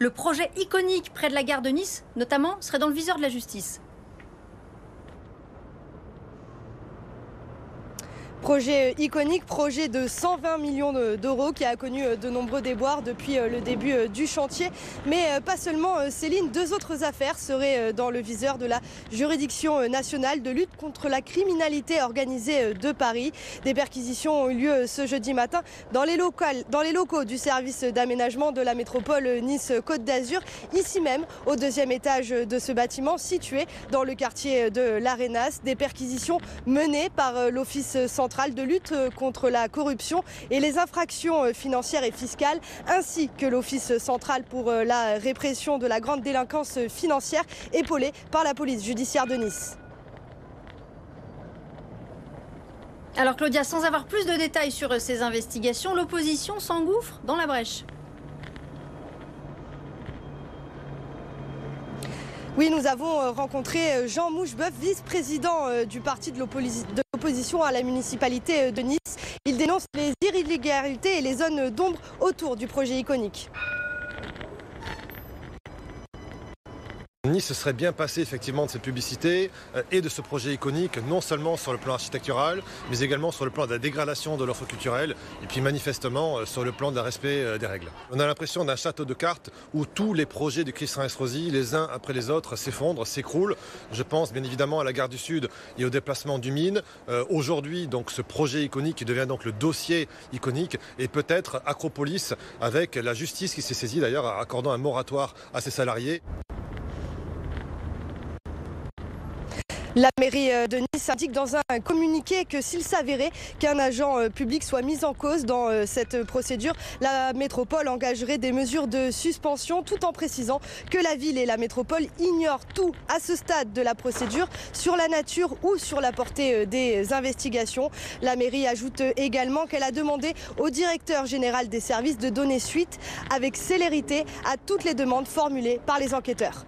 Le projet iconique près de la gare de Nice, notamment, serait dans le viseur de la justice. Projet iconique, projet de 120 millions d'euros qui a connu de nombreux déboires depuis le début du chantier. Mais pas seulement, Céline, deux autres affaires seraient dans le viseur de la juridiction nationale de lutte contre la criminalité organisée de Paris. Des perquisitions ont eu lieu ce jeudi matin dans les locaux du service d'aménagement de la métropole Nice-Côte d'Azur, ici même au deuxième étage de ce bâtiment situé dans le quartier de l'Arenas. Des perquisitions menées par l'Office central de lutte contre la corruption et les infractions financières et fiscales, ainsi que l'Office central pour la répression de la grande délinquance financière, épaulé par la police judiciaire de Nice. Alors Claudia, sans avoir plus de détails sur ces investigations, l'opposition s'engouffre dans la brèche. Oui, nous avons rencontré Jean Mouchebeuf, vice-président du parti de l'opposition à la municipalité de Nice. Il dénonce les irrégularités et les zones d'ombre autour du projet iconique. Nice se serait bien passé effectivement de cette publicité et de ce projet iconique, non seulement sur le plan architectural, mais également sur le plan de la dégradation de l'offre culturelle et puis manifestement sur le plan d'un respect des règles. On a l'impression d'un château de cartes où tous les projets de Christian Estrosi, les uns après les autres, s'effondrent, s'écroulent. Je pense bien évidemment à la gare du Sud et au déplacement du Mine. Aujourd'hui, donc, ce projet iconique qui devient donc le dossier iconique et peut-être Acropolis avec la justice qui s'est saisie d'ailleurs accordant un moratoire à ses salariés. La mairie de Nice indique dans un communiqué que s'il s'avérait qu'un agent public soit mis en cause dans cette procédure, la métropole engagerait des mesures de suspension, tout en précisant que la ville et la métropole ignorent tout à ce stade de la procédure sur la nature ou sur la portée des investigations. La mairie ajoute également qu'elle a demandé au directeur général des services de donner suite avec célérité à toutes les demandes formulées par les enquêteurs.